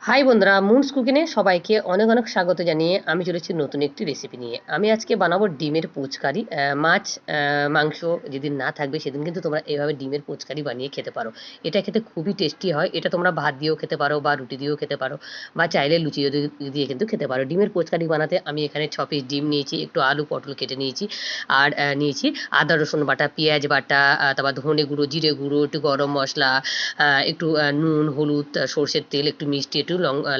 High বন্ধুরা, moons কুকিংয়ে সবাইকে অনেক অনেক স্বাগত জানিয়ে আমি চলেছি নতুন একটি রেসিপি নিয়ে। আমি আজকে বানাবো ডিমের পোচকারি। মাছ মাংস যেদিন না থাকবে সেদিন কিন্তু তোমরা এইভাবে ডিমের পোচকারি বানিয়ে খেতে পারো। এটা খেতে খুবই টেস্টি হয়। এটা তোমরা ভাত দিয়েও খেতে পারো বা রুটি দিয়েও খেতে পারো বা চাইলে লুচি দিয়ে কিন্তু খেতে পারো। ডিমের পোচকারি বানাতে আমি এখানে 6 পিস ডিম নিয়েছি, একটু আলু পটল কেটে নিয়েছি, আর নিয়েছি আদা রসুন বাটা, পেঁয়াজ বাটা, তারপর ধনে গুঁড়ো, জিরে গুঁড়ো, একটু গরম মশলা, একটু নুন, হলুদ, সরষের তেল, একটু মিষ্টি, একটু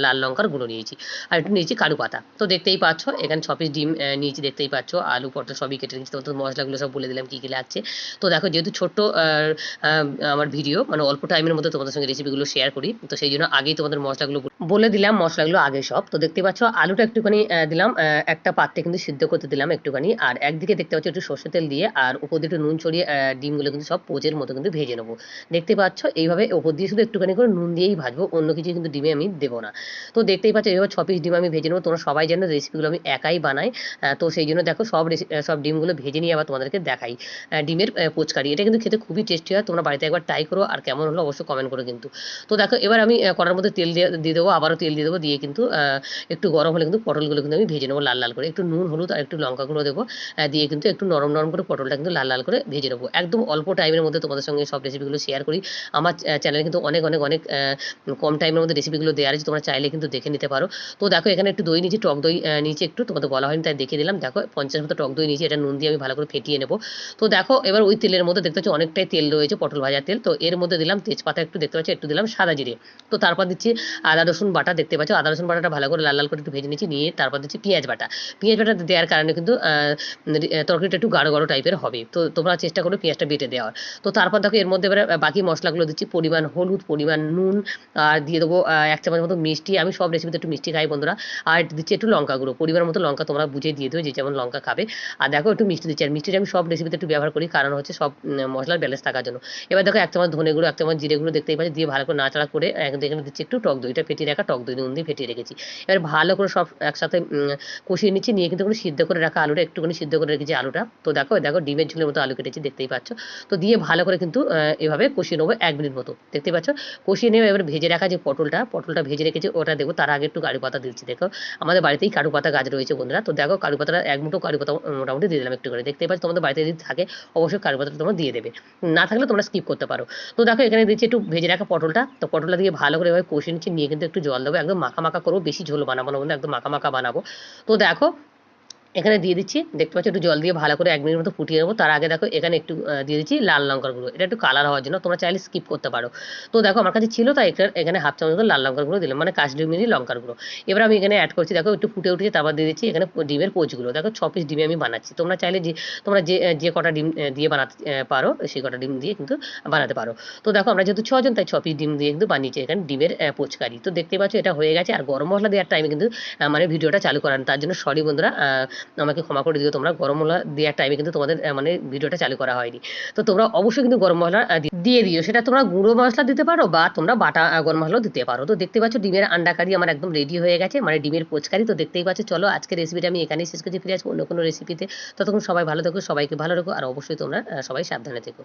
লাল লঙ্কার গুঁড়ো নিয়েছি, আর একটু নিয়েছি কারু পাতা। তো দেখতেই পাচ্ছ এখানে 6 পিস ডিম নিয়েছি, দেখতেই পাচ্ছ আলু পটল সবই কেটে নিয়েছি। তো মশলাগুলো সব বলে দিলাম কী কী লাগছে। তো দেখো, যেহেতু ছোট্ট আমার ভিডিও, মানে অল্প টাইমের মধ্যে তোমাদের সঙ্গে রেসিপিগুলো শেয়ার করি, তো সেই জন্য আগেই তোমাদের মশলাগুলো বলে দিলাম, মশলাগুলো আগে সব। তো দেখতে পাচ্ছ আলুটা একটুখানি দিলাম, একটা পাত্রে কিন্তু সিদ্ধ করতে দিলাম একটুখানি, আর একদিকে দেখতে পাচ্ছ একটু সর্ষের তেল দিয়ে আর উপর দিয়ে একটু নুন ছড়িয়ে ডিমগুলো কিন্তু সব পোচের মতো কিন্তু ভেজে নেবো। দেখতে পাচ্ছ এইভাবে ওপর দিয়ে শুধু একটুখানি করে নুন দিয়েই ভাজবো, অন্য কিছু কিন্তু ডিমে আমি দেবো না। তো দেখতেই পাচ্ছ এইভাবে 6 পিস ডিম আমি ভেজে নেবো। তোমরা সবাই জানো রেসিপিগুলো আমি একাই বানাই, তো সেই জন্য দেখো সব ডিমগুলো ভেজে নিয়ে আবার তোমাদেরকে দেখাই। ডিমের পোচকারি এটা কিন্তু খেতে খুবই টেস্টি হয়। তোমরা বাড়িতে একবার ট্রাই করো, আর কেমন হলো অবশ্যই কমেন্ট করো কিন্তু। তো দেখো এবার আমি কড়ার মধ্যে তেল দিয়ে দেবো, আবারও তেল দিয়ে দেবো, দিয়ে কিন্তু একটু গরম হলে কিন্তু পটলগুলো কিন্তু আমি ভেজে নেবো লাল লাল করে। একটু নুন হলুদ আর একটু লঙ্কা গুঁড়ো দেবো, দিয়ে কিন্তু একটু নরম নরম করে পটলটা কিন্তু লাল লাল করে ভেজে নেবো। একদম অল্প টাইমের মধ্যে তোমাদের সঙ্গে সব রেসিপিগুলো শেয়ার করি। আমার চ্যানেলে কিন্তু অনেক অনেক অনেক কম টাইমের মধ্যে রেসিপিগুলো দেওয়া আছে, তোমরা চাইলে কিন্তু দেখে নিতে পারো। তো দেখো এখানে একটু দই নিয়েছি, টক দই নিয়েছি, একটু তোমাদের বলা হয়নি তাই দেখিয়ে দিলাম। দেখো 50 মতো টক দই নিয়েছি, এটা নুন দিয়ে আমি ভালো করে ফেটিয়ে নেবো। তো দেখো এবার ওই তেলের মধ্যে দেখতে পাচ্ছি অনেকটাই তেল রয়েছে, পটল ভাজার তেল। তো এর মধ্যে দিলাম তেজপাতা, একটু দেখতে পাচ্ছি একটু দিলাম সাদা জিরে। তো তারপর দিচ্ছি আদা রসুন বাটা, দেখতে পাচ্ছ আদা রসুন বাটাটা ভালো করে লাল লাল করে একটু ভেজে নিচ্ছি, নিয়ে তারপর দিচ্ছি পেঁয়াজ বাটা। পেঁয়াজ বাটা দেওয়ার কারণে কিন্তু তরকারিটা একটু গাঢ় গাঢ় টাইপের হবে। তো তোমরা চেষ্টা করো পেঁয়াজটা বেটে দেওয়ার। তো তারপর দেখো এর মধ্যে এবারে বাকি মশলাগুলো দিচ্ছি, পরিমাণ হলুদ, পরিমাণ নুন, আর দিয়ে দেবো 1 চামচ মতো মিষ্টি। আমি সব রেসিপিতে একটু মিষ্টি খাই বন্ধুরা। আর দিচ্ছি একটু লঙ্কা গুঁড়ো, পরিমাণ মতো লঙ্কা তোমরা বুঝে দিয়ে দেবে যে যেমন লঙ্কা খাবে। আর দেখো একটু মিষ্টি দিচ্ছি, আর মিষ্টিটা আমি সব রেসিপিতে একটু ব্যবহার করি, কারণ হচ্ছে সব মশলার ব্যালেন্স থাকার জন্য। এবার দেখো 1 চামচ ধনে গুঁড়ো, 1 চামচ জিরে গুঁড়ো দেখতেই পাচ্ছি, দিয়ে ভালো করে নাড়াচাড়া করে এখানে দিচ্ছি একটু টক দই, এটা ফেটিয়ে রাখা টক দই নুন দিয়ে ফেটিয়ে রেখেছি। এবার ভালো করে সব একসাথে কষিয়ে নিচ্ছি, নিয়ে কিন্তু সিদ্ধ করে রাখা আলুটা একটুখানি সিদ্ধ করে রেখেছি আলুটা। তো দেখো দেখো ডিমের ঝোলের মতো আলু কেটেছি, দেখতেই পাচ্ছ। তো দিয়ে ভালো করে কিন্তু এভাবে কষিয়ে নেবো 1 মিনিট মতো, দেখতে পাচ্ছ। কষিয়ে নেবে, এবার ভেজে রাখা যে পটলটা ভেজে রেখেছি ওটা দেবো। তার আগে একটু কারি পাতা দিচ্ছি, দেখো আমাদের বাড়িতেই কারু পাতা গাছ রয়েছে বন্ধুরা। তো দেখো কারু পাতাটা 1 মুঠো কারু পাতা মোটামুটি দিয়ে দিলাম একটু করে, দেখতেই পাচ্ছ। তোমাদের বাড়িতে যদি থাকে অবশ্যই কারু পাতাটা তোমরা দিয়ে দেবে, না থাকলে তোমরা স্কিপ করতে পারো। তো দেখো এখানে দিচ্ছি একটু ভেজে রাখা পটলটা। তো পটলটা দিয়ে ভালো করে এভাবে কষিয়ে নিচ্ছি, নিয়ে কিন্তু একটু জল দেবো, একদম মাখা মাখা করবো, বেশি ঝোল বানাবো না বন্ধু, একদম মাখা মাখা বানাবো। তো দেখো এখানে দিয়ে দিচ্ছি, দেখতে পাচ্ছ একটু জল দিয়ে ভালো করে 1 মিনিট মতো ফুটিয়ে নেবো। তার আগে দেখো এখানে একটু দিয়ে দিচ্ছি লাল লঙ্কার গুঁড়ো, এটা একটু কালার হওয়ার জন্য, তোমরা চাইলে স্কিপ করতে পারো। তো দেখো আমার কাছে ছিল তাই এখানে 1/2 চামচ মতো লাল লঙ্কার গুঁড়ো দিলাম, মানে কাশ্মীরি লঙ্কার গুঁড়ো। এবার আমি এখানে অ্যাড করছি, দেখো একটু ফুটে উঠেছে, তারপর দিয়ে দিচ্ছি এখানে ডিমের পোচগুলো। দেখো 6 পিস ডিমে আমি বানাচ্ছি, তোমরা চাইলে তোমরা যে কটা ডিম দিয়ে বানাতে পারো সেই কটা ডিম দিয়ে কিন্তু বানাতে পারো। তো দেখো আমরা যেহেতু 6 জন তাই 6 পিস ডিম দিয়ে কিন্তু বানিয়েছি এখানে ডিমের পোচকারি। তো দেখতে পাচ্ছ এটা হয়ে গেছে। আর গরম মশলা দেওয়ার টাইমে কিন্তু মানে ভিডিওটা চালু করান, তার জন্য সরি বন্ধুরা, আমাকে ক্ষমা করে দিও। তোমরা গরম মশলা দেওয়ার টাইমে কিন্তু তোমাদের মানে ভিডিওটা চালু করা হয়নি। তো তোমরা অবশ্যই কিন্তু গরম মশলা দিয়ে দিও, সেটা তোমরা গুঁড়ো মশলা দিতে পারো বা তোমরা বাটা গরম মশলাও দিতে পারো। তো দেখতে পাচ্ছ ডিমের আন্ডা কারি আমার একদম রেডি হয়ে গেছে, মানে ডিমের পোচকারি। তো দেখতেই পাচ্ছ, চলো আজকের রেসিপিটা আমি এখানেই শেষ করছি, ফিরে আসবো অন্য কোনো রেসিপিতে। ততক্ষণ সবাই ভালো থেকো, সবাইকে ভালো রেখো, আর অবশ্যই তোমরা সবাই সাবধানে থেকো।